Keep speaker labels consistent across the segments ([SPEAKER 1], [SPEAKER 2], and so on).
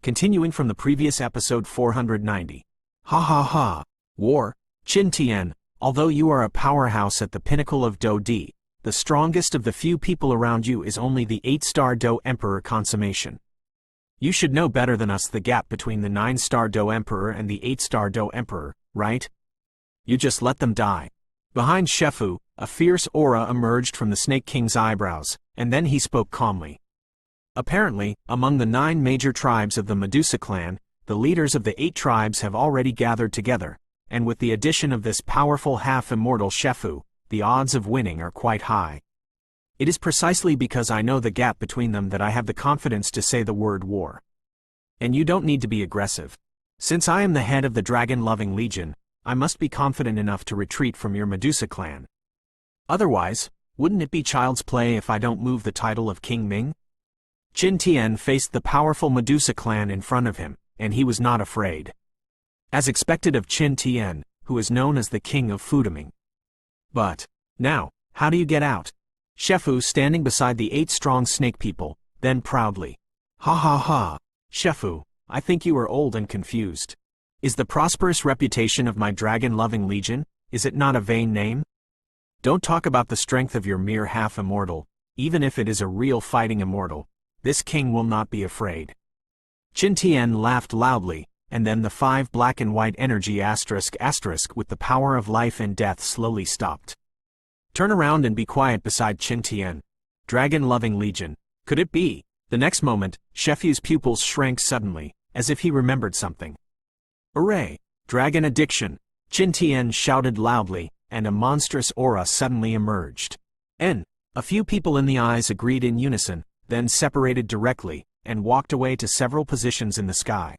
[SPEAKER 1] Continuing from the previous episode 490. Ha ha ha. War, Qin Tian, although you are a powerhouse at the pinnacle of Do Di, the strongest of the few people around you is only the 8-star Do Emperor consummation. You should know better than us the gap between the 9-star Do Emperor and the 8-star Do Emperor, right? You just let them die. Behind Shefu, a fierce aura emerged from the Snake King's eyebrows, and then he spoke calmly. Apparently, among the 9 major tribes of the Medusa clan, the leaders of the 8 tribes have already gathered together, and with the addition of this powerful half-immortal Shefu, the odds of winning are quite high. It is precisely because I know the gap between them that I have the confidence to say the word war. And you don't need to be aggressive. Since I am the head of the dragon-loving legion, I must be confident enough to retreat from your Medusa clan. Otherwise, wouldn't it be child's play if I don't move the title of King Ming? Qin Tian faced the powerful Medusa clan in front of him, and he was not afraid. As expected of Qin Tian, who is known as the King of Fudaming. But, now, how do you get out? Shefu standing beside the 8 strong snake people, then proudly. Ha ha ha. Shefu, I think you are old and confused. Is the prosperous reputation of my dragon-loving legion, is it not a vain name? Don't talk about the strength of your mere half-immortal, even if it is a real fighting immortal. This king will not be afraid. Qin Tian laughed loudly, and then the 5 black and white energy *** with the power of life and death slowly stopped. Turn around and be quiet beside Qin Tian. Dragon-loving legion, could it be? The next moment, Shefu's pupils shrank suddenly, as if he remembered something. Hooray! Dragon addiction! Qin Tian shouted loudly, and a monstrous aura suddenly emerged. A few people in the eyes agreed in unison, then separated directly, and walked away to several positions in the sky.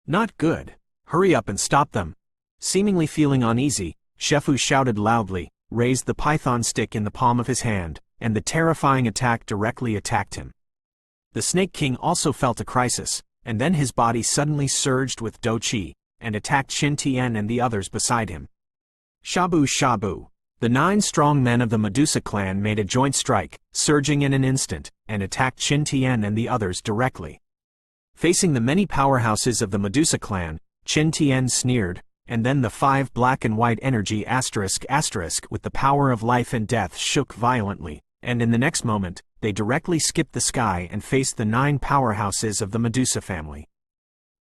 [SPEAKER 1] Not good. Hurry up and stop them. Seemingly feeling uneasy, Shefu shouted loudly, raised the python stick in the palm of his hand, and the terrifying attack directly attacked him. The Snake King also felt a crisis, and then his body suddenly surged with Do Qi, and attacked Qin Tian and the others beside him. Shabu shabu. The 9 strong men of the Medusa clan made a joint strike, surging in an instant, and attacked Qin Tian and the others directly. Facing the many powerhouses of the Medusa clan, Qin Tian sneered, and then the 5 black and white energy ** with the power of life and death shook violently, and in the next moment, they directly skipped the sky and faced the 9 powerhouses of the Medusa family.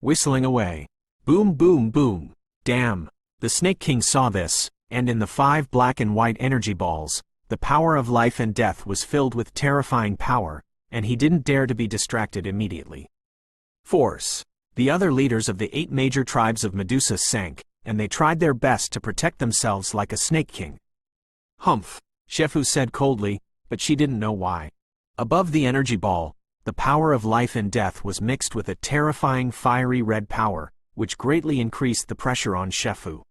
[SPEAKER 1] Whistling away. Boom boom boom. Damn. The Snake King saw this, and in the 5 black and white energy balls, the power of life and death was filled with terrifying power, and he didn't dare to be distracted immediately. Force. The other leaders of the 8 major tribes of Medusa sank, and they tried their best to protect themselves like a Snake King. Humph, Shefu said coldly, but she didn't know why. Above the energy ball, the power of life and death was mixed with a terrifying fiery red power, which greatly increased the pressure on Shefu.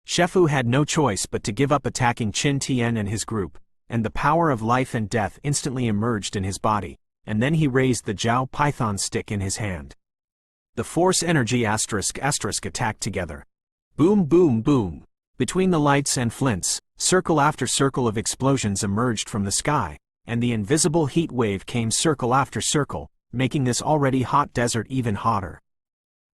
[SPEAKER 1] Shefu had no choice but to give up attacking Qin Tian and his group, and the power of life and death instantly emerged in his body, and then he raised the Jiao python stick in his hand. The force energy *** attacked together. Boom boom boom. Between the lights and flints, circle after circle of explosions emerged from the sky, and the invisible heat wave came circle after circle, making this already hot desert even hotter.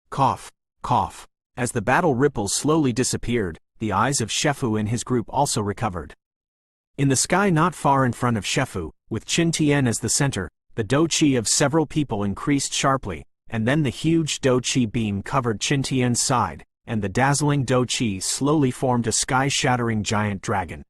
[SPEAKER 1] Cough, cough. As the battle ripples slowly disappeared, the eyes of Shefu and his group also recovered. In the sky not far in front of Shefu, with Qin Tian as the center, the Do Qi of several people increased sharply, and then the huge Do Qi beam covered Qin Tian's side, and the dazzling Do Qi slowly formed a sky-shattering giant dragon.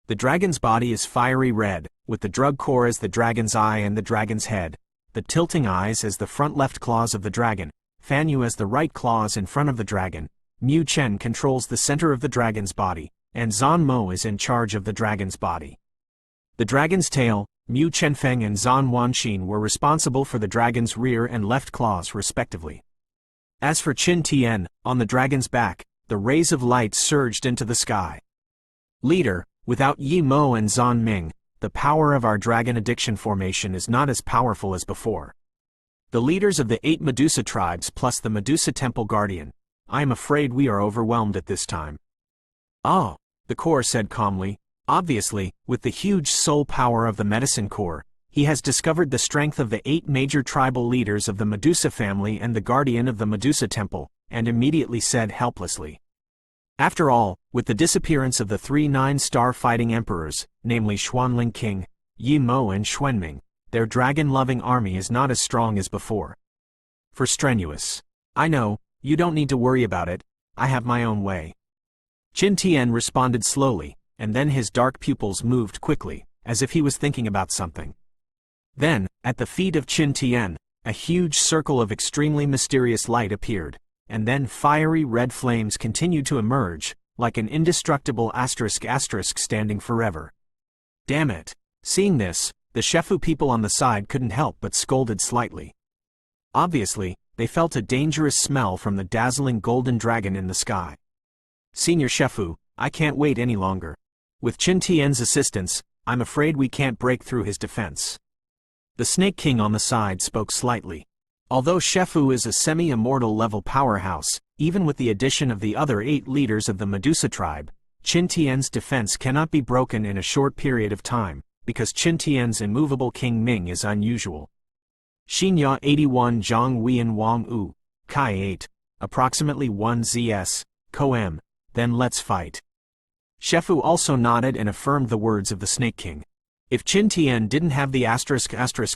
[SPEAKER 1] The dragon's body is fiery red, with the drug core as the dragon's eye and the dragon's head, the tilting eyes as the front left claws of the dragon, Fan Yu as the right claws in front of the dragon, Mu Chen controls the center of the dragon's body, and Zan Mo is in charge of the dragon's body. The dragon's tail, Mu Chenfeng and Zan Wanxin were responsible for the dragon's rear and left claws respectively. As for Qin Tian, on the dragon's back, the rays of light surged into the sky. Leader, without Yi Mo and Zan Ming, the power of our dragon addiction formation is not as powerful as before. The leaders of the 8 Medusa tribes plus the Medusa Temple Guardian, I am afraid we are overwhelmed at this time. Oh, the core said calmly. Obviously, with the huge soul power of the medicine core, He has discovered the strength of the 8 major tribal leaders of the Medusa family and the guardian of the Medusa temple, and immediately said helplessly. After all, with the disappearance of the 3 9-star fighting emperors, namely Xuanling King, Yi Mo and Xuanming, their dragon-loving army is not as strong as before. For strenuous. I know, you don't need to worry about it, I have my own way. Qin Tian responded slowly, and then his dark pupils moved quickly, as if he was thinking about something. Then, at the feet of Qin Tian, a huge circle of extremely mysterious light appeared, and then fiery red flames continued to emerge, like an indestructible *** standing forever. Damn it! Seeing this, the Shefu people on the side couldn't help but scolded slightly. Obviously, they felt a dangerous smell from the dazzling golden dragon in the sky. Senior Shefu, I can't wait any longer. With Qin Tian's assistance, I'm afraid we can't break through his defense. The Snake King on the side spoke slightly. Although Shefu is a semi-immortal level powerhouse, even with the addition of the other 8 leaders of the Medusa tribe, Qin Tian's defense cannot be broken in a short period of time, because Qin Tian's immovable King Ming is unusual. Xinya 81 Zhang Huiyan Wang U, Kai 8, approximately 1 ZS, Koem, then let's fight. Shefu also nodded and affirmed the words of the Snake King. If Qin Tian didn't have the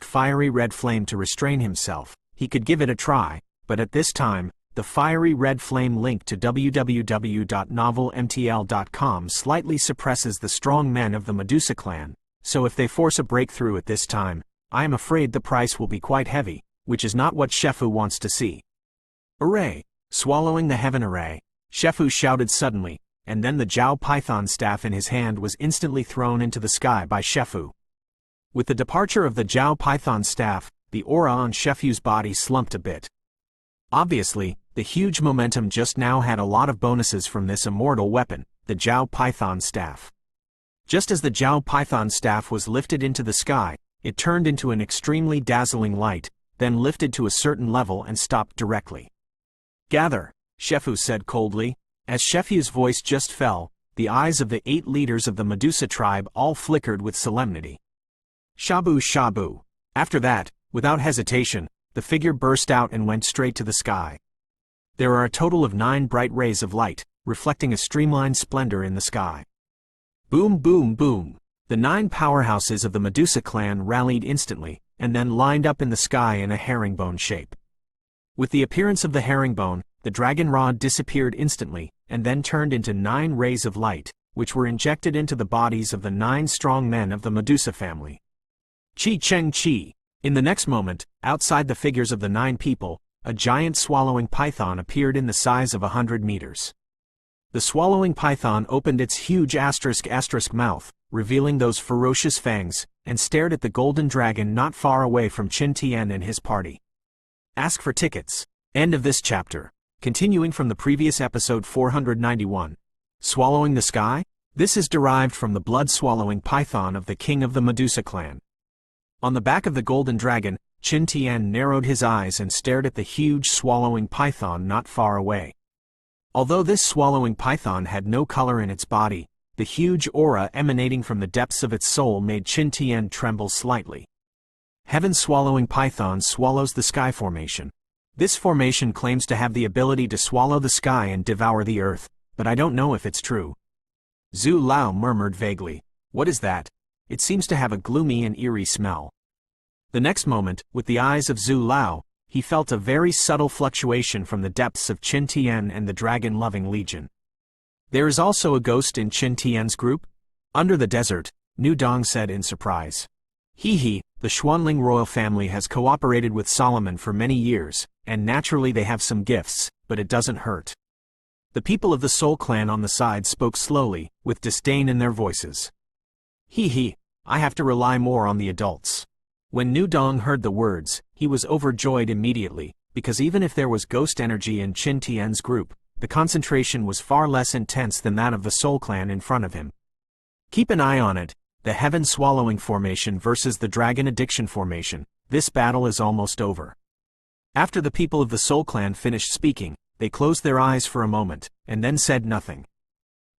[SPEAKER 1] ** fiery red flame to restrain himself, he could give it a try, but at this time, the fiery red flame link to www.novelmtl.com slightly suppresses the strong men of the Medusa clan, so if they force a breakthrough at this time, I am afraid the price will be quite heavy, which is not what Shefu wants to see. Array! Swallowing the heaven array, Shefu shouted suddenly, and then the Jiao Python staff in his hand was instantly thrown into the sky by Shefu. With the departure of the Jiao Python staff, the aura on Shefu's body slumped a bit. Obviously, the huge momentum just now had a lot of bonuses from this immortal weapon, the Jiao Python staff. Just as the Jiao Python staff was lifted into the sky, it turned into an extremely dazzling light, then lifted to a certain level and stopped directly. Gather, Shefu said coldly. As Shefu's voice just fell, the eyes of the 8 leaders of the Medusa tribe all flickered with solemnity. Shabu shabu. After that, without hesitation, the figure burst out and went straight to the sky. There are a total of 9 bright rays of light, reflecting a streamlined splendor in the sky. Boom boom boom. The 9 powerhouses of the Medusa clan rallied instantly, and then lined up in the sky in a herringbone shape. With the appearance of the herringbone, the dragon rod disappeared instantly, and then turned into 9 rays of light, which were injected into the bodies of the 9 strong men of the Medusa family. Chi Cheng Chi. In the next moment, outside the figures of the 9 people, a giant swallowing python appeared in the size of 100 meters. The swallowing python opened its huge ** mouth, revealing those ferocious fangs, and stared at the golden dragon not far away from Qin Tian and his party. Ask for tickets. End of this chapter. Continuing from the previous episode 491. Swallowing the sky? This is derived from the blood-swallowing python of the king of the Medusa clan. On the back of the golden dragon, Qin Tian narrowed his eyes and stared at the huge swallowing python not far away. Although this swallowing python had no color in its body, the huge aura emanating from the depths of its soul made Qin Tian tremble slightly. Heaven-swallowing python swallows the sky formation. This formation claims to have the ability to swallow the sky and devour the earth, but I don't know if it's true. Zhu Lao murmured vaguely. What is that? It seems to have a gloomy and eerie smell. The next moment, with the eyes of Zhu Lao, he felt a very subtle fluctuation from the depths of Qin Tian and the dragon-loving legion. There is also a ghost in Qin Tian's group? Under the desert, Nu Dong said in surprise. He, the Xuanling royal family has cooperated with Solomon for many years, and naturally they have some gifts, but it doesn't hurt. The people of the Soul clan on the side spoke slowly, with disdain in their voices. I have to rely more on the adults. When Nu Dong heard the words, he was overjoyed immediately, because even if there was ghost energy in Qin Tian's group, the concentration was far less intense than that of the Soul clan in front of him. Keep an eye on it, the Heaven Swallowing formation versus the Dragon Addiction formation. This battle is almost over. After the people of the Soul clan finished speaking, they closed their eyes for a moment, and then said nothing.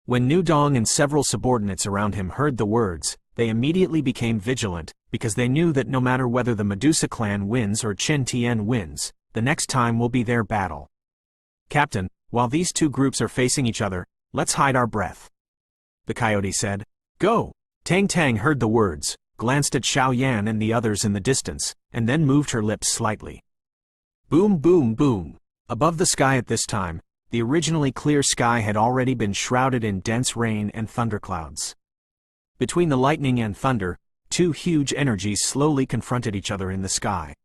[SPEAKER 1] When Nu Dong and several subordinates around him heard the words, they immediately became vigilant, because they knew that no matter whether the Medusa clan wins or Qin Tian wins, the next time will be their battle. Captain, while these two groups are facing each other, let's hide our breath. The coyote said. Go! Tang Tang heard the words, glanced at Xiao Yan and the others in the distance, and then moved her lips slightly. Boom boom boom! Above the sky at this time, the originally clear sky had already been shrouded in dense rain and thunderclouds. Between the lightning and thunder, two huge energies slowly confronted each other in the sky.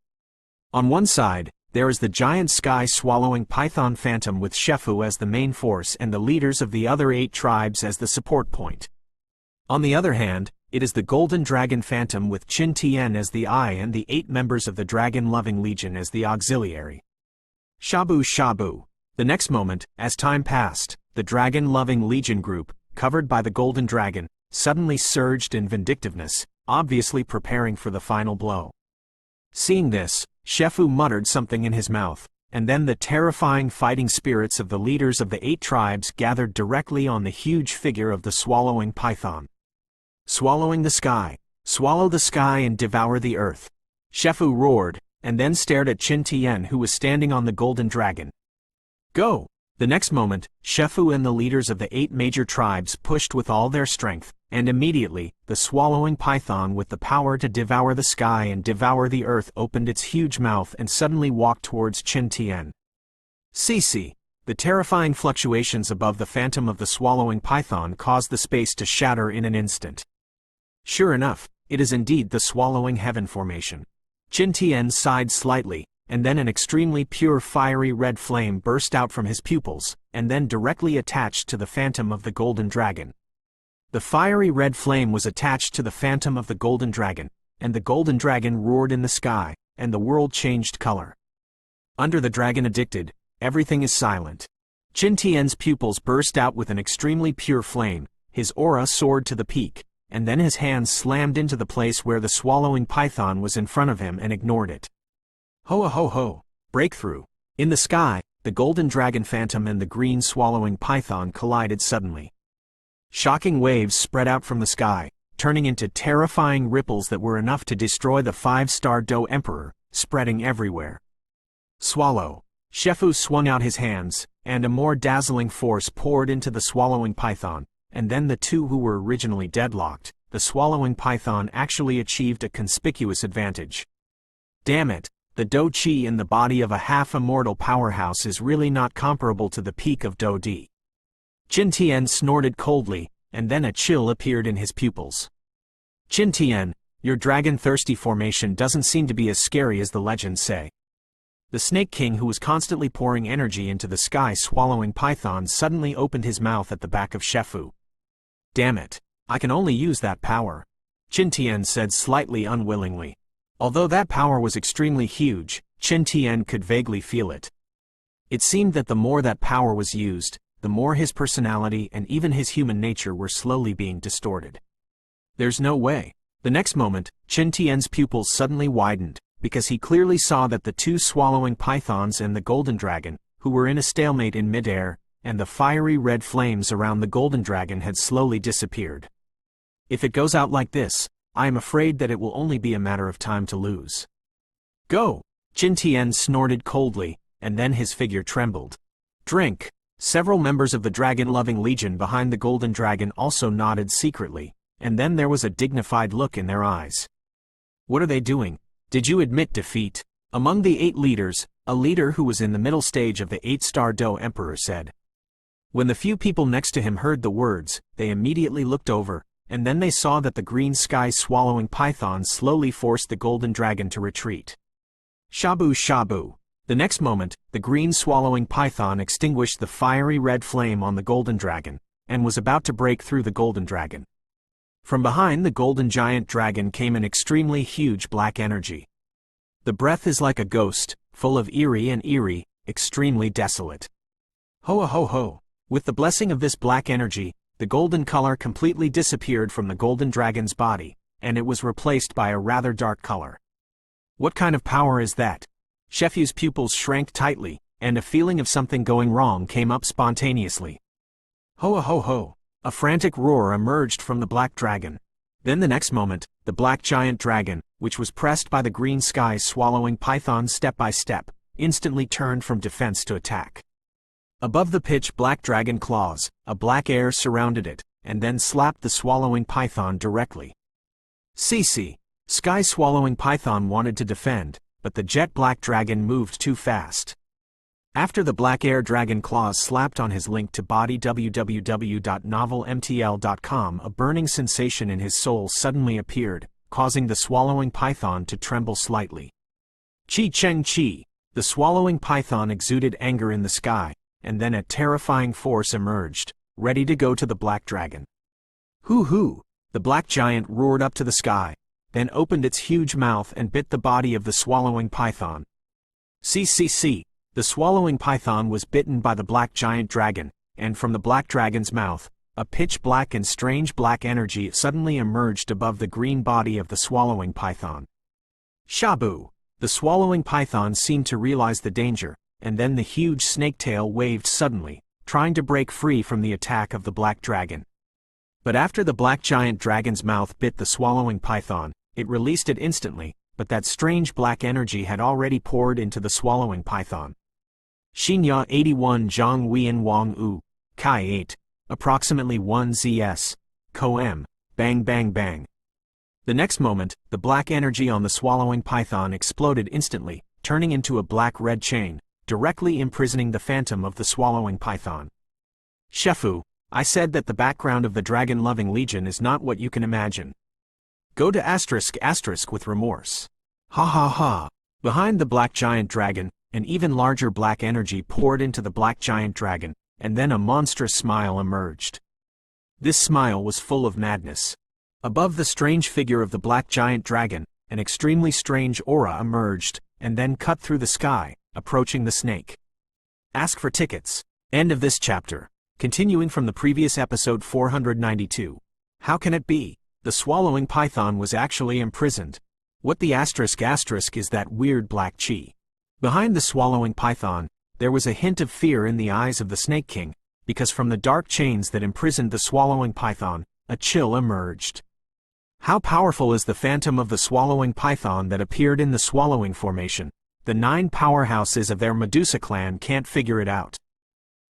[SPEAKER 1] On one side, there is the giant sky-swallowing python phantom with Shefu as the main force and the leaders of the other 8 tribes as the support point. On the other hand, it is the golden dragon phantom with Qin Tian as the eye and the 8 members of the dragon-loving legion as the auxiliary. Shabu shabu. The next moment, as time passed, the dragon-loving legion group, covered by the golden dragon, suddenly surged in vindictiveness, obviously preparing for the final blow. Seeing this, Shefu muttered something in his mouth, and then the terrifying fighting spirits of the leaders of the 8 tribes gathered directly on the huge figure of the swallowing python. Swallowing the sky, swallow the sky and devour the earth. Shefu roared, and then stared at Qin Tian who was standing on the golden dragon. Go! The next moment, Shefu and the leaders of the 8 major tribes pushed with all their strength, and immediately, the swallowing python with the power to devour the sky and devour the earth opened its huge mouth and suddenly walked towards Qin Tian. See, the terrifying fluctuations above the phantom of the swallowing python caused the space to shatter in an instant. Sure enough, it is indeed the swallowing heaven formation. Qin Tian sighed slightly, and then an extremely pure fiery red flame burst out from his pupils, and then directly attached to the phantom of the golden dragon. The fiery red flame was attached to the phantom of the golden dragon, and the golden dragon roared in the sky, and the world changed color. Under the dragon addicted, everything is silent. Qin Tian's pupils burst out with an extremely pure flame, his aura soared to the peak, and then his hands slammed into the place where the swallowing python was in front of him and ignored it. Ho ho ho! Breakthrough! In the sky, the golden dragon phantom and the green swallowing python collided suddenly. Shocking waves spread out from the sky, turning into terrifying ripples that were enough to destroy the 5-star Do Emperor, spreading everywhere. Swallow! Shefu swung out his hands, and a more dazzling force poured into the swallowing python, and then the two who were originally deadlocked, the swallowing python actually achieved a conspicuous advantage. Damn it! The Do Chi in the body of a half-immortal powerhouse is really not comparable to the peak of Do Di. Qin Tian snorted coldly, and then a chill appeared in his pupils. Qin Tian, your dragon-thirsty formation doesn't seem to be as scary as the legends say. The Snake King, who was constantly pouring energy into the sky-swallowing python, suddenly opened his mouth at the back of Shefu. Damn it, I can only use that power, Qin Tian said slightly unwillingly. Although that power was extremely huge, Qin Tian could vaguely feel it. It seemed that the more that power was used, the more his personality and even his human nature were slowly being distorted. There's no way. The next moment, Qin Tian's pupils suddenly widened, because he clearly saw that the 2 swallowing pythons and the golden dragon, who were in a stalemate in midair, and the fiery red flames around the golden dragon had slowly disappeared. If it goes out like this, I am afraid that it will only be a matter of time to lose. Go! Qin Tian snorted coldly, and then his figure trembled. Drink! Several members of the dragon-loving legion behind the golden dragon also nodded secretly, and then there was a dignified look in their eyes. What are they doing? Did you admit defeat? Among the 8 leaders, a leader who was in the middle stage of the 8-star Do Emperor said. When the few people next to him heard the words, they immediately looked over, and then they saw that the green sky-swallowing python slowly forced the golden dragon to retreat. Shabu shabu! The next moment, the green swallowing python extinguished the fiery red flame on the golden dragon, and was about to break through the golden dragon. From behind the golden giant dragon came an extremely huge black energy. The breath is like a ghost, full of eerie, extremely desolate. Ho ho ho! With the blessing of this black energy, the golden color completely disappeared from the golden dragon's body, and it was replaced by a rather dark color. What kind of power is that? Shefu's pupils shrank tightly, and a feeling of something going wrong came up spontaneously. Ho ho ho! A frantic roar emerged from the black dragon. Then the next moment, the black giant dragon, which was pressed by the green sky swallowing python step by step, instantly turned from defense to attack. Above the pitch black dragon claws, a black air surrounded it, and then slapped the swallowing python directly. CC. Sky swallowing python wanted to defend, but the jet black dragon moved too fast. After the black air dragon claws slapped on his link to body www.novelmtl.com, a burning sensation in his soul suddenly appeared, causing the swallowing python to tremble slightly. Chi Cheng Chi. The swallowing python exuded anger in the sky, and then a terrifying force emerged, ready to go to the black dragon. Hoo hoo! The black giant roared up to the sky, then opened its huge mouth and bit the body of the swallowing python. CCC. The swallowing python was bitten by the black giant dragon, and from the black dragon's mouth, a pitch black and strange black energy suddenly emerged above the green body of the swallowing python. Shabu. The swallowing python seemed to realize the danger, and then the huge snake tail waved suddenly, trying to break free from the attack of the black dragon. But after the black giant dragon's mouth bit the swallowing python, it released it instantly, but that strange black energy had already poured into the swallowing python. Xinya 81 Zhang Huiyan Wang U, Kai 8, approximately 1 ZS, Co M, bang bang bang. The next moment, the black energy on the swallowing python exploded instantly, turning into a black-red chain, directly imprisoning the phantom of the swallowing python. Shefu, I said that the background of the dragon-loving legion is not what you can imagine. Go to *** with remorse. Ha ha ha. Behind the black giant dragon, an even larger black energy poured into the black giant dragon, and then a monstrous smile emerged. This smile was full of madness. Above the strange figure of the black giant dragon, an extremely strange aura emerged, and then cut through the sky, approaching the snake. Ask for tickets. End of this chapter. Continuing from the previous episode 492. How can it be? The swallowing python was actually imprisoned. What the *** is that weird black chi. Behind the swallowing python, there was a hint of fear in the eyes of the Snake King, because from the dark chains that imprisoned the swallowing python, a chill emerged. How powerful is the phantom of the swallowing python that appeared in the swallowing formation? The 9 powerhouses of their Medusa clan can't figure it out.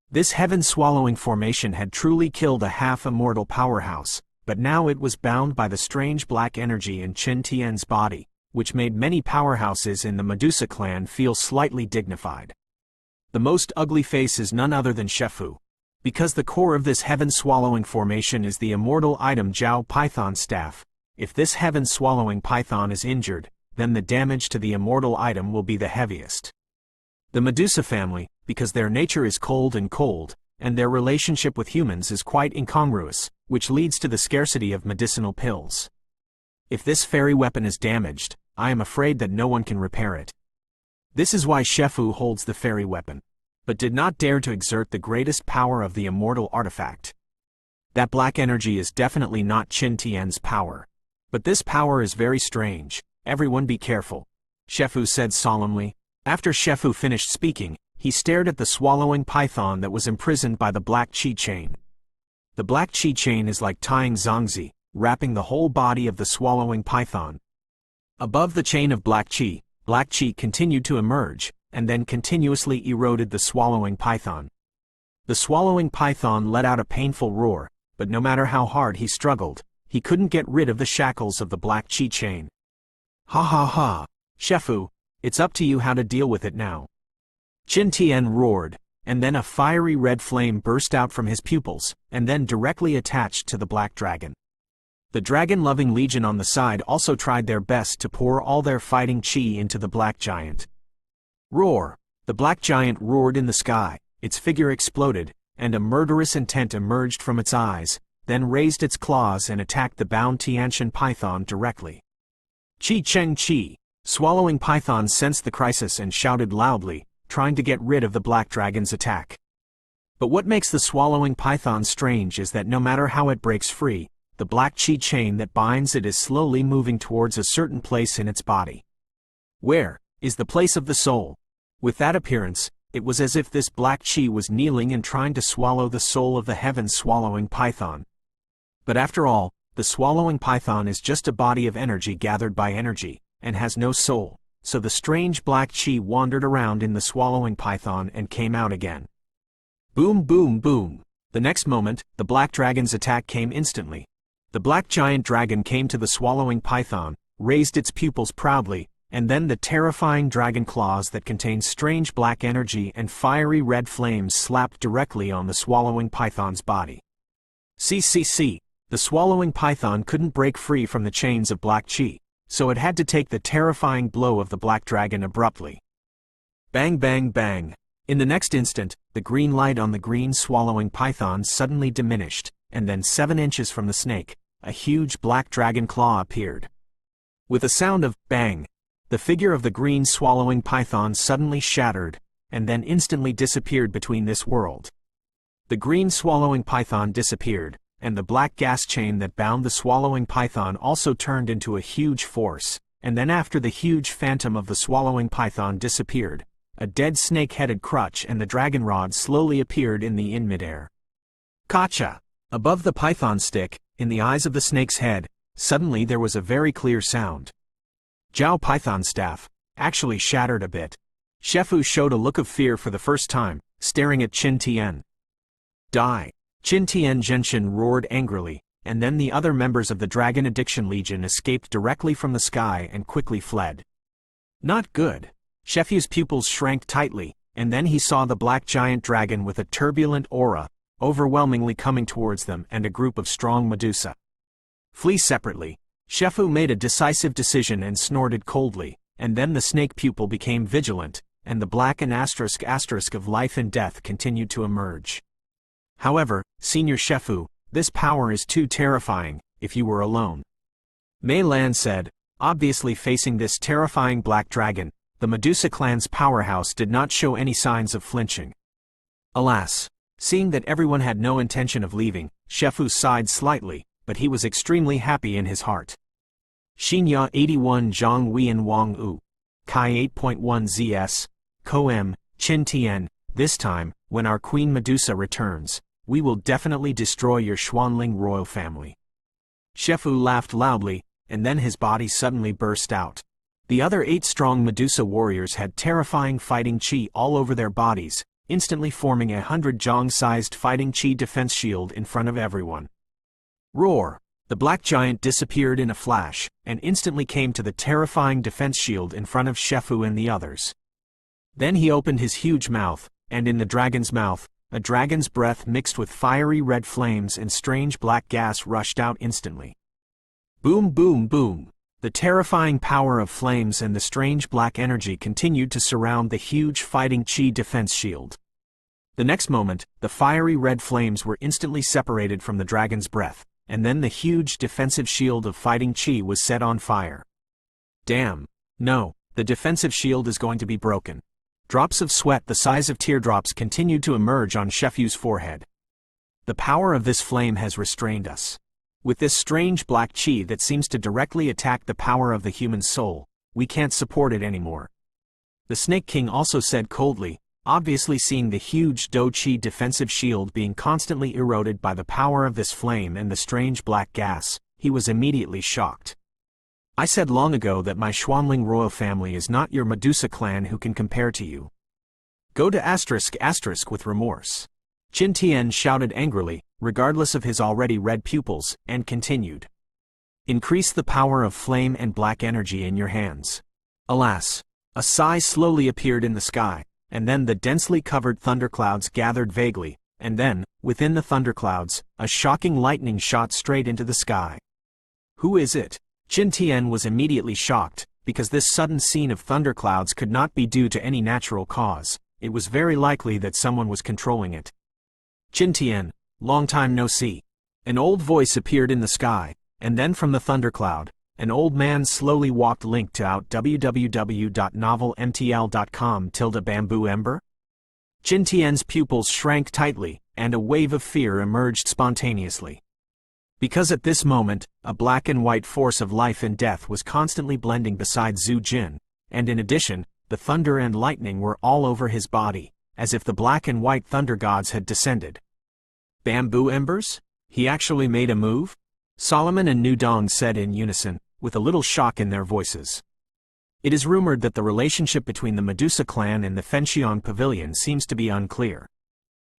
[SPEAKER 1] This heaven-swallowing formation had truly killed a half-immortal powerhouse, but now it was bound by the strange black energy in Qin Tian's body, which made many powerhouses in the Medusa clan feel slightly dignified. The most ugly face is none other than Shefu. Because the core of this heaven-swallowing formation is the immortal item Jiao Python Staff, if this heaven-swallowing python is injured, then the damage to the immortal item will be the heaviest. The Medusa family, because their nature is cold, and their relationship with humans is quite incongruous, which leads to the scarcity of medicinal pills. If this fairy weapon is damaged, I am afraid that no one can repair it. This is why Shefu holds the fairy weapon, but did not dare to exert the greatest power of the immortal artifact. That black energy is definitely not Qin Tian's power. But this power is very strange. Everyone be careful, Shefu said solemnly. After Shefu finished speaking, he stared at the swallowing python that was imprisoned by the black chi chain. The black chi chain is like tying zongzi, wrapping the whole body of the swallowing python. Above the chain of black chi continued to emerge, and then continuously eroded the swallowing python. The swallowing python let out a painful roar, but no matter how hard he struggled, he couldn't get rid of the shackles of the black chi chain. Ha ha ha, Shefu, it's up to you how to deal with it now. Qin Tian roared, and then a fiery red flame burst out from his pupils, and then directly attached to the black dragon. The dragon-loving legion on the side also tried their best to pour all their fighting chi into the black giant. Roar! The black giant roared in the sky, its figure exploded, and a murderous intent emerged from its eyes, then raised its claws and attacked the bound Tianshan python directly. Chi Cheng Chi! Swallowing python sensed the crisis and shouted loudly, trying to get rid of the black dragon's attack. But what makes the swallowing python strange is that no matter how it breaks free, the black chi chain that binds it is slowly moving towards a certain place in its body. Where is the place of the soul? With that appearance, it was as if this black chi was kneeling and trying to swallow the soul of the heaven-swallowing python. But after all, the swallowing python is just a body of energy gathered by energy, and has no soul, so the strange black chi wandered around in the swallowing python and came out again. Boom boom boom! The next moment, the black dragon's attack came instantly. The black giant dragon came to the swallowing python, raised its pupils proudly, and then the terrifying dragon claws that contained strange black energy and fiery red flames slapped directly on the swallowing python's body. See, the swallowing python couldn't break free from the chains of black chi, so it had to take the terrifying blow of the black dragon abruptly. Bang bang bang! In the next instant, the green light on the green swallowing python suddenly diminished, and then 7 inches from the snake, a huge black dragon claw appeared. With a sound of bang, the figure of the green swallowing python suddenly shattered, and then instantly disappeared between this world. The green swallowing python disappeared, and the black gas chain that bound the swallowing python also turned into a huge force, and then after the huge phantom of the swallowing python disappeared, a dead snake-headed crutch and the dragon rod slowly appeared in midair. Gotcha! Above the python stick, in the eyes of the snake's head, suddenly there was a very clear sound. Zhao Python staff, actually shattered a bit. Shefu showed a look of fear for the first time, staring at Qin Tian. Die! Qin Tian Genshin roared angrily, and then the other members of the Dragon Addiction Legion escaped directly from the sky and quickly fled. Not good. Shefu's pupils shrank tightly, and then he saw the black giant dragon with a turbulent aura, overwhelmingly coming towards them and a group of strong Medusa. Flee separately. Shefu made a decisive decision and snorted coldly, and then the snake pupil became vigilant, and the black and asterisk of life and death continued to emerge. However, Senior Shefu, this power is too terrifying, if you were alone. Mei Lan said, obviously facing this terrifying black dragon, the Medusa clan's powerhouse did not show any signs of flinching. Alas, seeing that everyone had no intention of leaving, Shefu sighed slightly, but he was extremely happy in his heart. Xinya 81 Zhang Huiyan Wang Wu. Kai 8.1 ZS. Koem, Qin Tian, this time, when our Queen Medusa returns, we will definitely destroy your Xuanling royal family. Shefu laughed loudly, and then his body suddenly burst out. The other 8 strong Medusa warriors had terrifying fighting chi all over their bodies, instantly forming 100 Zhang-sized fighting chi defense shield in front of everyone. Roar! The black giant disappeared in a flash, and instantly came to the terrifying defense shield in front of Shefu and the others. Then he opened his huge mouth, and in the dragon's mouth, a dragon's breath mixed with fiery red flames and strange black gas rushed out instantly. Boom boom boom! The terrifying power of flames and the strange black energy continued to surround the huge fighting chi defense shield. The next moment, the fiery red flames were instantly separated from the dragon's breath, and then the huge defensive shield of fighting chi was set on fire. Damn! No, the defensive shield is going to be broken. Drops of sweat the size of teardrops continued to emerge on Shefu's forehead. The power of this flame has restrained us. With this strange black chi that seems to directly attack the power of the human soul, we can't support it anymore. The Snake King also said coldly, obviously seeing the huge Do Chi defensive shield being constantly eroded by the power of this flame and the strange black gas, he was immediately shocked. I said long ago that my Xuanling royal family is not your Medusa clan who can compare to you. Go to *** with remorse. Qin Tian shouted angrily, regardless of his already red pupils, and continued. Increase the power of flame and black energy in your hands. Alas! A sigh slowly appeared in the sky, and then the densely covered thunderclouds gathered vaguely, and then, within the thunderclouds, a shocking lightning shot straight into the sky. Who is it? Qin Tian was immediately shocked, because this sudden scene of thunderclouds could not be due to any natural cause. It was very likely that someone was controlling it. Qin Tian, long time no see. An old voice appeared in the sky, and then from the thundercloud, an old man slowly walked. Link to out www.novelmtl.com/bamboo ember. Qin Tian's pupils shrank tightly, and a wave of fear emerged spontaneously. Because at this moment, a black and white force of life and death was constantly blending beside Zhu Jin, and in addition, the thunder and lightning were all over his body, as if the black and white thunder gods had descended. Bamboo embers? He actually made a move? Solomon and Nudong said in unison, with a little shock in their voices. It is rumored that the relationship between the Medusa clan and the Fenxiong Pavilion seems to be unclear.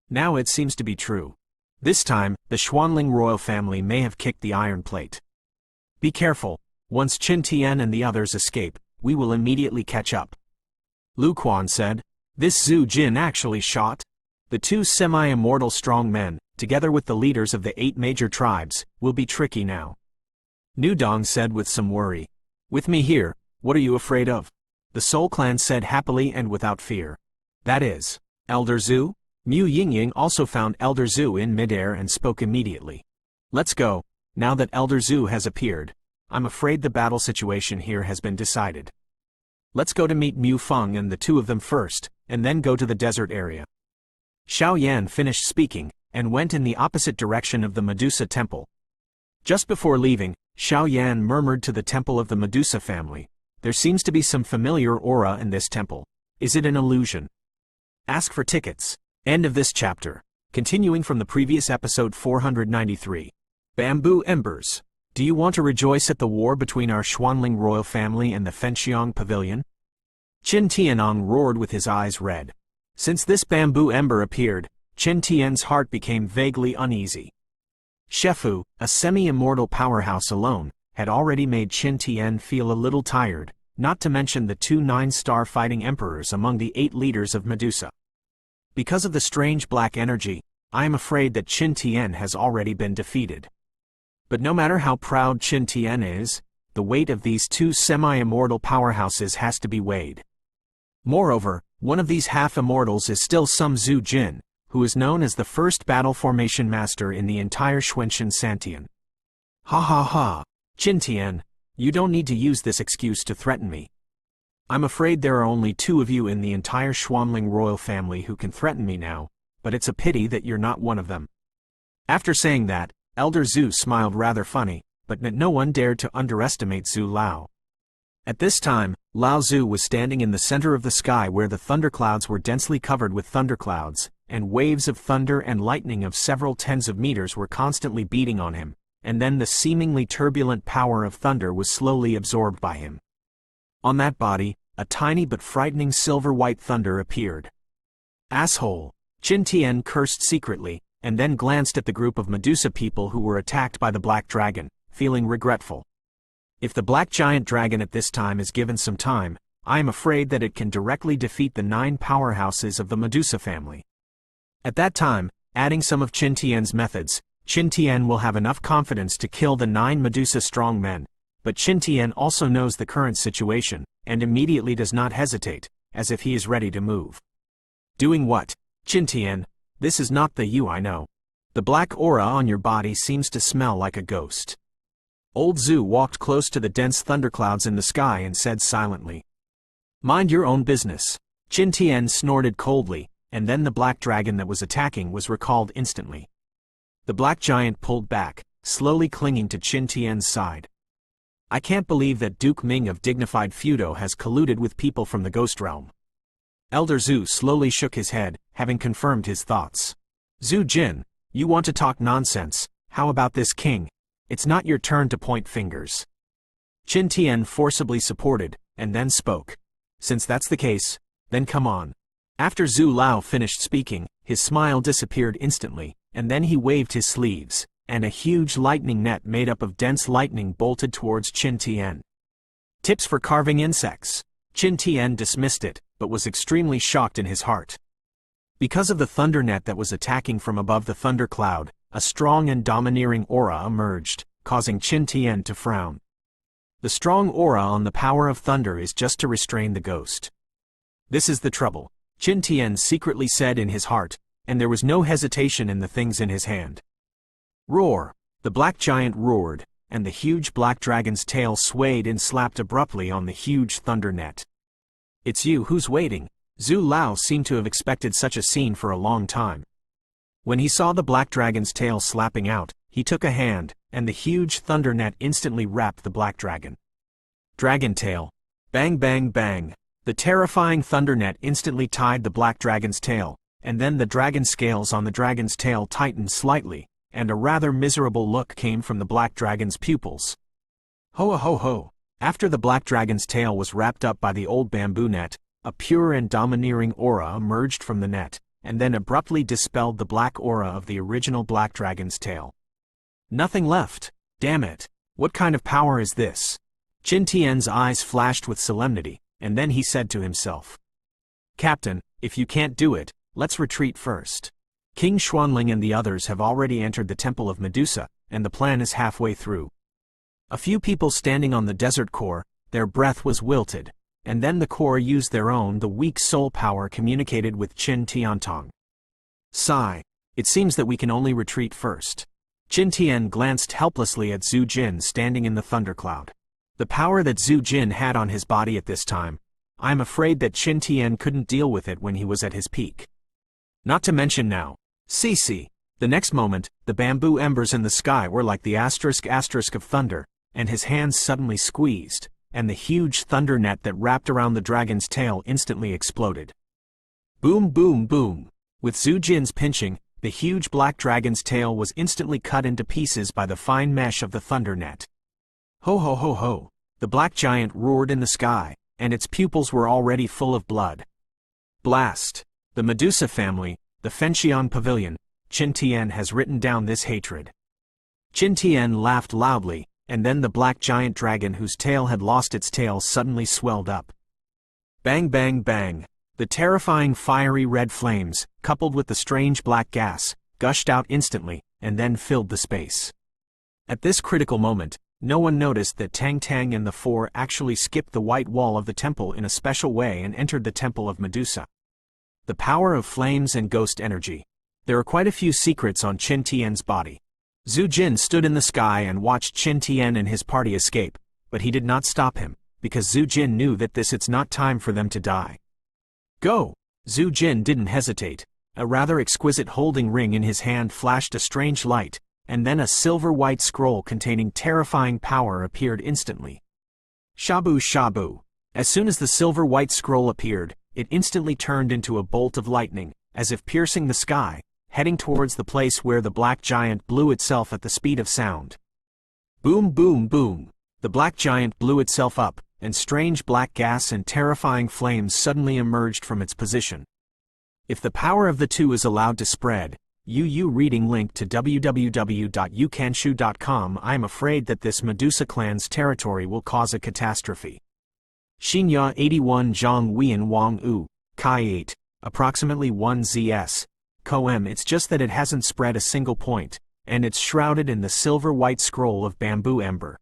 [SPEAKER 1] Now it seems to be true. This time, the Xuanling royal family may have kicked the iron plate. Be careful, once Qin Tian and the others escape, we will immediately catch up. Lu Quan said. This Zhu Jin actually shot? The two semi-immortal strong men, together with the leaders of the 8 major tribes, will be tricky now. Nudong said with some worry. With me here, what are you afraid of? The Soul Clan said happily and without fear. That is, Elder Zhu? Mu Yingying also found Elder Zhu in midair and spoke immediately. Let's go, now that Elder Zhu has appeared. I'm afraid the battle situation here has been decided. Let's go to meet Mu Feng and the two of them first, and then go to the desert area. Xiao Yan finished speaking, and went in the opposite direction of the Medusa temple. Just before leaving, Xiao Yan murmured to the temple of the Medusa family, there seems to be some familiar aura in this temple. Is it an illusion? Ask for tickets. End of this chapter. Continuing from the previous episode 493. Bamboo Embers. Do you want to rejoice at the war between our Xuanling royal family and the Fenxiong Pavilion? Qin Tianong roared with his eyes red. Since this bamboo ember appeared, Qin Tian's heart became vaguely uneasy. Shefu, a semi-immortal powerhouse alone, had already made Qin Tian feel a little tired, not to mention the 2 9-star fighting emperors among the 8 leaders of Medusa. Because of the strange black energy, I am afraid that Qin Tian has already been defeated. But no matter how proud Qin Tian is, the weight of these 2 semi-immortal powerhouses has to be weighed. Moreover, one of these half-immortals is still some Zhu Jin, who is known as the first battle formation master in the entire Xuanxin Santian. Ha ha ha, Qin Tian, you don't need to use this excuse to threaten me. I'm afraid there are only 2 of you in the entire Xuanling royal family who can threaten me now, but it's a pity that you're not one of them. After saying that, Elder Zhu smiled rather funny, but no one dared to underestimate Zhu Lao. At this time, Lao Zhu was standing in the center of the sky where the thunderclouds were densely covered with thunderclouds, and waves of thunder and lightning of several tens of meters were constantly beating on him, and then the seemingly turbulent power of thunder was slowly absorbed by him. On that body, a tiny but frightening silver-white thunder appeared. Asshole! Qin Tian cursed secretly, and then glanced at the group of Medusa people who were attacked by the Black Dragon, feeling regretful. If the Black Giant Dragon at this time is given some time, I am afraid that it can directly defeat the 9 powerhouses of the Medusa family. At that time, adding some of Qin Tian's methods, Qin Tian will have enough confidence to kill the 9 Medusa strong men, but Qin Tian also knows the current situation, and immediately does not hesitate, as if he is ready to move. Doing what? Qin Tian, this is not the you I know. The black aura on your body seems to smell like a ghost. Old Zhu walked close to the dense thunderclouds in the sky and said silently. Mind your own business. Qin Tian snorted coldly, and then the black dragon that was attacking was recalled instantly. The black giant pulled back, slowly clinging to Qin Tian's side. I can't believe that Duke Ming of dignified Feudo has colluded with people from the Ghost Realm. Elder Zhu slowly shook his head, having confirmed his thoughts. Zhu Jin, you want to talk nonsense, how about this king? It's not your turn to point fingers. Qin Tian forcibly supported, and then spoke. Since that's the case, then come on. After Zhu Lao finished speaking, his smile disappeared instantly, and then he waved his sleeves, and a huge lightning net made up of dense lightning bolted towards Qin Tian. Tips for carving insects. Qin Tian dismissed it, but was extremely shocked in his heart. Because of the thunder net that was attacking from above the thunder cloud, a strong and domineering aura emerged, causing Qin Tian to frown. The strong aura on the power of thunder is just to restrain the ghost. This is the trouble, Qin Tian secretly said in his heart, and there was no hesitation in the things in his hand. Roar! The black giant roared, and the huge black dragon's tail swayed and slapped abruptly on the huge thunder net. It's you who's waiting. Zhu Lao seemed to have expected such a scene for a long time. When he saw the black dragon's tail slapping out, he took a hand, and the huge thunder net instantly wrapped the black dragon. Dragon tail. Bang bang bang. The terrifying thunder net instantly tied the black dragon's tail, and then the dragon scales on the dragon's tail tightened slightly, and a rather miserable look came from the black dragon's pupils. Ho ho ho! After the black dragon's tail was wrapped up by the old bamboo net, a pure and domineering aura emerged from the net, and then abruptly dispelled the black aura of the original black dragon's tail. Nothing left. Damn it! What kind of power is this? Qin Tian's eyes flashed with solemnity, and then he said to himself, "Captain, if you can't do it, let's retreat first. King Xuanling and the others have already entered the temple of Medusa, and the plan is halfway through." A few people standing on the desert core, their breath was wilted, and then the core used the weak soul power communicated with Qin Tiantong. Sigh. It seems that we can only retreat first. Qin Tian glanced helplessly at Zhu Jin standing in the thundercloud. The power that Zhu Jin had on his body at this time, I'm afraid that Qin Tian couldn't deal with it when he was at his peak. Not to mention now, CC. The next moment, the bamboo embers in the sky were like the asterisk of thunder, and his hands suddenly squeezed, and the huge thunder net that wrapped around the dragon's tail instantly exploded. Boom boom boom! With Zhu Jin's pinching, the huge black dragon's tail was instantly cut into pieces by the fine mesh of the thunder net. Ho ho ho ho! The black giant roared in the sky, and its pupils were already full of blood. Blast! The Medusa family, the Fenxian Pavilion, Qin Tian has written down this hatred. Qin Tian laughed loudly, and then the black giant dragon whose tail had lost its tail suddenly swelled up. Bang bang bang! The terrifying fiery red flames, coupled with the strange black gas, gushed out instantly, and then filled the space. At this critical moment, no one noticed that Tang Tang and the four actually skipped the white wall of the temple in a special way and entered the temple of Medusa. The power of flames and ghost energy. There are quite a few secrets on Qin Tian's body. Zhu Jin stood in the sky and watched Qin Tian and his party escape, but he did not stop him, because Zhu Jin knew that it's not time for them to die. Go! Zhu Jin didn't hesitate. A rather exquisite holding ring in his hand flashed a strange light, and then a silver-white scroll containing terrifying power appeared instantly. Shabu shabu! As soon as the silver-white scroll appeared, it instantly turned into a bolt of lightning, as if piercing the sky, heading towards the place where the black giant blew itself at the speed of sound. Boom boom boom! The black giant blew itself up, and strange black gas and terrifying flames suddenly emerged from its position. If the power of the two is allowed to spread, reading link to www.youcanshu.com. I am afraid that this Medusa clan's territory will cause a catastrophe. Xinya 81 Zhang Wian Wang U, Kai 8, approximately 1 ZS. Coem. It's just that it hasn't spread a single point, and it's shrouded in the silver-white scroll of bamboo ember.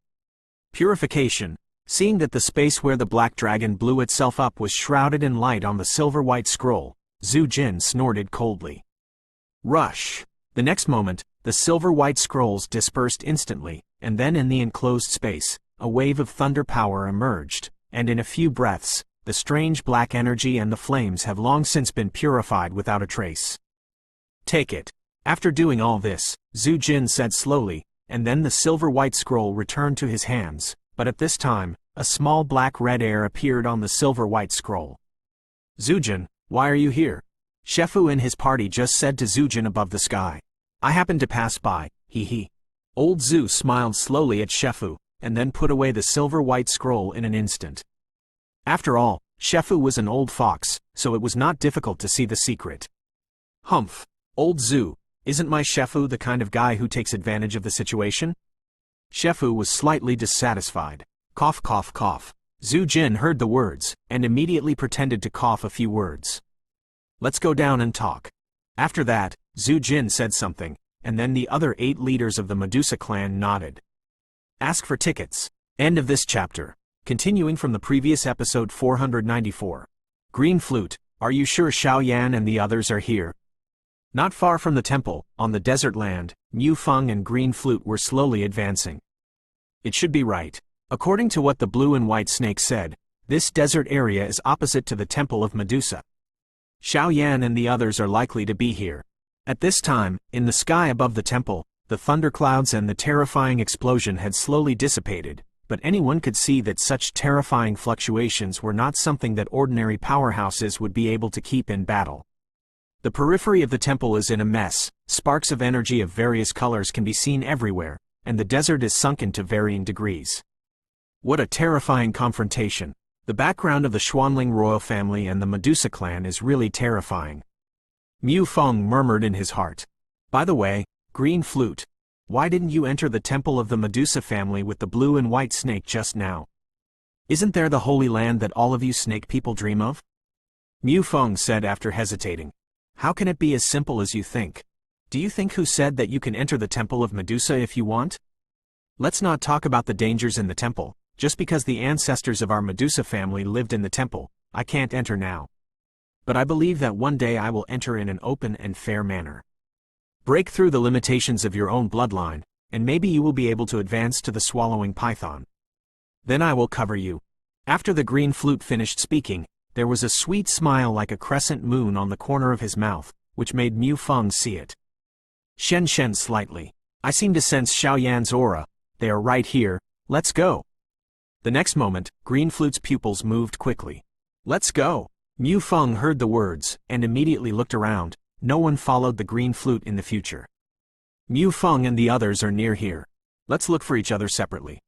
[SPEAKER 1] Purification. Seeing that the space where the black dragon blew itself up was shrouded in light on the silver-white scroll, Zhu Jin snorted coldly. Rush! The next moment, the silver-white scrolls dispersed instantly, and then in the enclosed space, a wave of thunder power emerged, and in a few breaths, the strange black energy and the flames have long since been purified without a trace. Take it. After doing all this, Zhu Jin said slowly, and then the silver-white scroll returned to his hands, but at this time, a small black-red air appeared on the silver-white scroll. Zhu Jin, why are you here? Shefu and his party just said to Zhu Jin above the sky. I happened to pass by, he. Old Zhu smiled slowly at Shefu, and then put away the silver-white scroll in an instant. After all, Shefu was an old fox, so it was not difficult to see the secret. Humph! Old Zhu, isn't my Shefu the kind of guy who takes advantage of the situation? Shefu was slightly dissatisfied. Cough cough cough. Zhu Jin heard the words, and immediately pretended to cough a few words. Let's go down and talk. After that, Zhu Jin said something, and then the other 8 leaders of the Medusa clan nodded. Ask for tickets. End of this chapter. Continuing from the previous episode 494. Green Flute, are you sure Xiao Yan and the others are here? Not far from the temple, on the desert land, Mu Feng and Green Flute were slowly advancing. It should be right. According to what the blue and white snake said, this desert area is opposite to the temple of Medusa. Xiao Yan and the others are likely to be here. At this time, in the sky above the temple, the thunderclouds and the terrifying explosion had slowly dissipated, but anyone could see that such terrifying fluctuations were not something that ordinary powerhouses would be able to keep in battle. The periphery of the temple is in a mess, sparks of energy of various colors can be seen everywhere, and the desert is sunken to varying degrees. What a terrifying confrontation. The background of the Xuanling royal family and the Medusa clan is really terrifying. Mu Feng murmured in his heart. By the way, Green Flute, why didn't you enter the temple of the Medusa family with the blue and white snake just now? Isn't there the holy land that all of you snake people dream of? Mu Feng said after hesitating. How can it be as simple as you think? Do you think who said that you can enter the temple of Medusa if you want? Let's not talk about the dangers in the temple. Just because the ancestors of our Medusa family lived in the temple, I can't enter now. But I believe that one day I will enter in an open and fair manner. Break through the limitations of your own bloodline, and maybe you will be able to advance to the swallowing python. Then I will cover you. After the Green Flute finished speaking, there was a sweet smile like a crescent moon on the corner of his mouth, which made Mu Feng see it. Shen slightly. I seem to sense Xiaoyan's aura. They are right here, let's go. The next moment, Green Flute's pupils moved quickly. Let's go. Mu Feng heard the words, and immediately looked around. No one followed the Green Flute in the future. Mu Feng and the others are near here. Let's look for each other separately.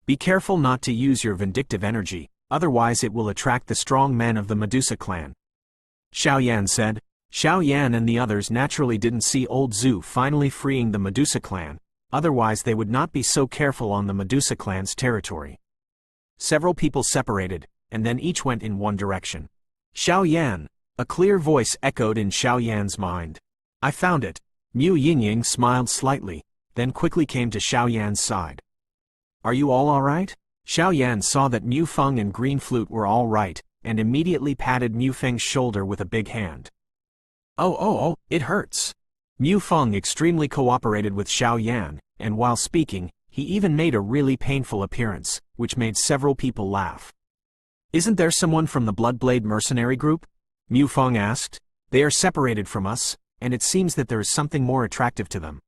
[SPEAKER 1] Be careful not to use your vindictive energy, otherwise it will attract the strong men of the Medusa clan. Xiaoyan said. Xiaoyan and the others naturally didn't see old Zhu finally freeing the Medusa clan, otherwise they would not be so careful on the Medusa clan's territory. Several people separated, and then each went in one direction. Xiaoyan! A clear voice echoed in Xiaoyan's mind. I found it. Mu Yingying smiled slightly, then quickly came to Xiaoyan's side. Are you all alright? Xiaoyan saw that Mu Feng and Green Flute were all right, and immediately patted Mu Feng's shoulder with a big hand. Oh, it hurts. Mu Feng extremely cooperated with Xiaoyan, and while speaking, he even made a really painful appearance, which made several people laugh. Isn't there someone from the Bloodblade mercenary group? Mu Feng asked. They are separated from us, and it seems that there is something more attractive to them.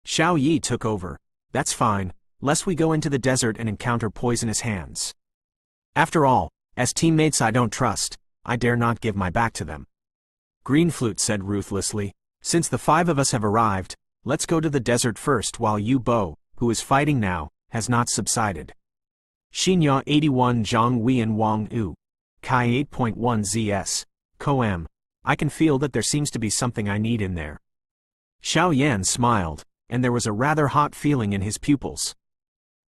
[SPEAKER 1] Xiao Yi took over. That's fine, lest we go into the desert and encounter poisonous hands. After all, as teammates I don't trust, I dare not give my back to them. Green Flute said ruthlessly. Since the 5 of us have arrived, let's go to the desert first while Yu Bo, who is fighting now, has not subsided. Xinya 81 Zhang Wei and Wang Yu. Kai 8.1 ZS. Koem. I can feel that there seems to be something I need in there. Xiaoyan smiled, and there was a rather hot feeling in his pupils.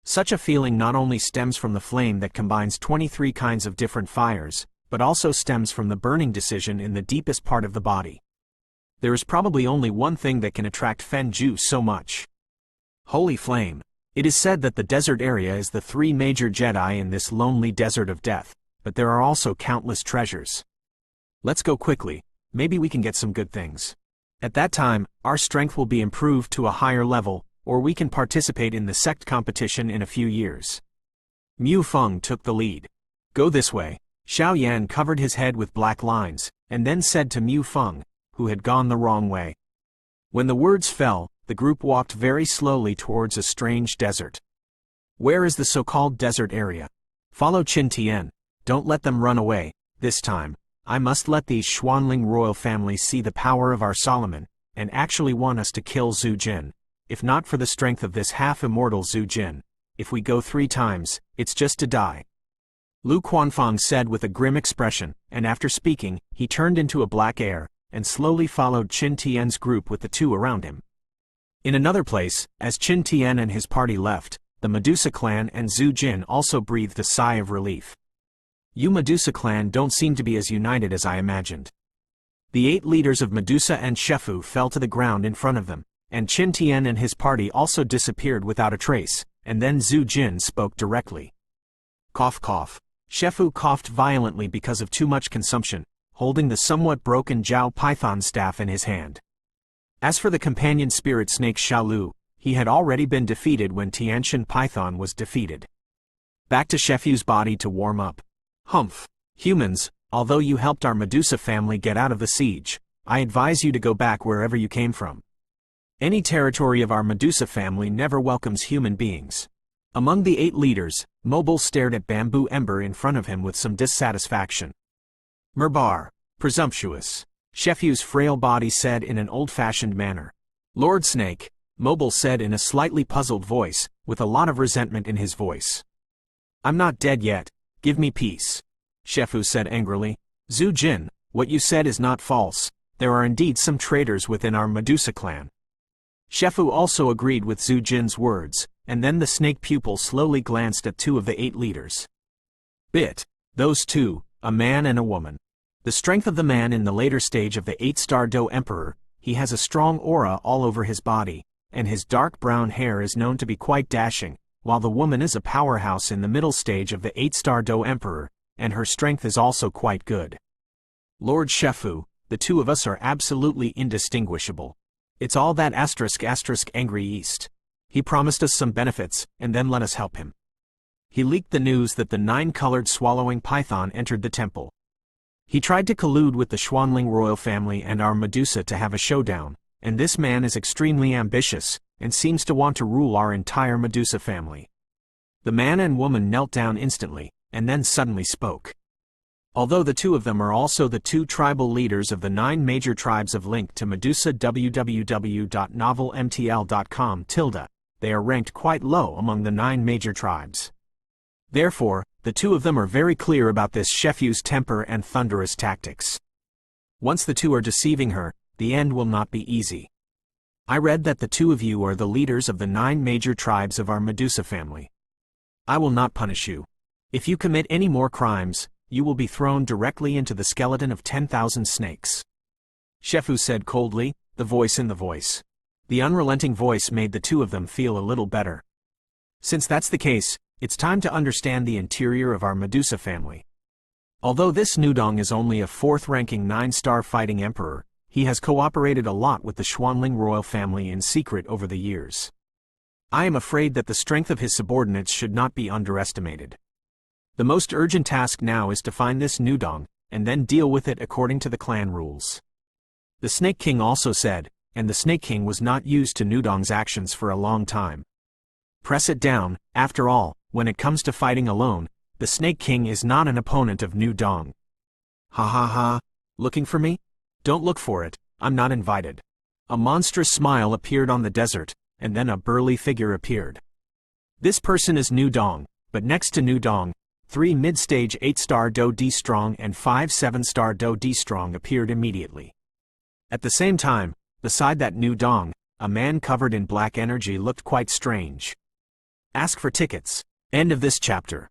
[SPEAKER 1] Such a feeling not only stems from the flame that combines 23 kinds of different fires, but also stems from the burning decision in the deepest part of the body. There is probably only one thing that can attract Fen Ju so much. Holy Flame. It is said that the desert area is the 3 major Jedi in this lonely desert of death, but there are also countless treasures. Let's go quickly, maybe we can get some good things. At that time, our strength will be improved to a higher level, or we can participate in the sect competition in a few years. Mu Feng took the lead. Go this way. Xiaoyan covered his head with black lines, and then said to Mu Feng, who had gone the wrong way. When the words fell, the group walked very slowly towards a strange desert. Where is the so-called desert area? Follow Qin Tian. Don't let them run away. This time, I must let these Xuanling royal families see the power of our Solomon, and actually want us to kill Zhu Jin. If not for the strength of this half-immortal Zhu Jin, if we go 3 times, it's just to die. Lu Quanfang said with a grim expression, and after speaking, he turned into a black air, and slowly followed Qin Tian's group with the 2 around him. In another place, as Qin Tian and his party left, the Medusa clan and Zhu Jin also breathed a sigh of relief. You Medusa clan don't seem to be as united as I imagined. The 8 leaders of Medusa and Shefu fell to the ground in front of them, and Qin Tian and his party also disappeared without a trace, and then Zhu Jin spoke directly. Cough cough. Shefu coughed violently because of too much consumption, holding the somewhat broken Jiao Python staff in his hand. As for the companion spirit snake Shalu, he had already been defeated when Tianshan Python was defeated. Back to Shefu's body to warm up. Humph. Humans, although you helped our Medusa family get out of the siege, I advise you to go back wherever you came from. Any territory of our Medusa family never welcomes human beings. Among the 8 leaders, Mobile stared at Bamboo Ember in front of him with some dissatisfaction. Merbar. Presumptuous. Shefu's frail body said in an old-fashioned manner. Lord Snake, Mobile said in a slightly puzzled voice, with a lot of resentment in his voice. I'm not dead yet, give me peace. Shefu said angrily. Zhu Jin, what you said is not false, there are indeed some traitors within our Medusa clan. Shefu also agreed with Zhu Jin's words, and then the snake pupil slowly glanced at two of the 8 leaders. Those two, a man and a woman. The strength of the man in the later stage of the 8-star Do Emperor, he has a strong aura all over his body, and his dark brown hair is known to be quite dashing, while the woman is a powerhouse in the middle stage of the 8-star Do Emperor, and her strength is also quite good. Lord Shefu, the two of us are absolutely indistinguishable. It's all that *** angry East. He promised us some benefits, and then let us help him. He leaked the news that the 9-colored swallowing python entered the temple. He tried to collude with the Xuanling royal family and our Medusa to have a showdown, and this man is extremely ambitious, and seems to want to rule our entire Medusa family. The man and woman knelt down instantly, and then suddenly spoke. Although the two of them are also the 2 tribal leaders of the 9 major tribes of Link to Medusa www.novelmtl.com, they are ranked quite low among the 9 major tribes. Therefore, the two of them are very clear about this Shefu's temper and thunderous tactics. Once the two are deceiving her, the end will not be easy. I read that the two of you are the leaders of the 9 major tribes of our Medusa family. I will not punish you. If you commit any more crimes, you will be thrown directly into the skeleton of 10,000 snakes. Shefu said coldly, the voice in the voice. The unrelenting voice made the two of them feel a little better. Since that's the case, it's time to understand the interior of our Medusa family. Although this Nudong is only a 4th-ranking 9-star fighting emperor, he has cooperated a lot with the Xuanling royal family in secret over the years. I am afraid that the strength of his subordinates should not be underestimated. The most urgent task now is to find this Nudong, and then deal with it according to the clan rules. The Snake King also said, and the Snake King was not used to Nudong's actions for a long time. Press it down, after all, when it comes to fighting alone, the Snake King is not an opponent of Nudong. Ha ha ha, looking for me? Don't look for it, I'm not invited. A monstrous smile appeared on the desert, and then a burly figure appeared. This person is Nudong, but next to Nudong, 3 mid-stage 8-star Do D strong and 5 7-star Do D strong appeared immediately. At the same time, beside that Nudong, a man covered in black energy looked quite strange. Ask for tickets. End of this chapter.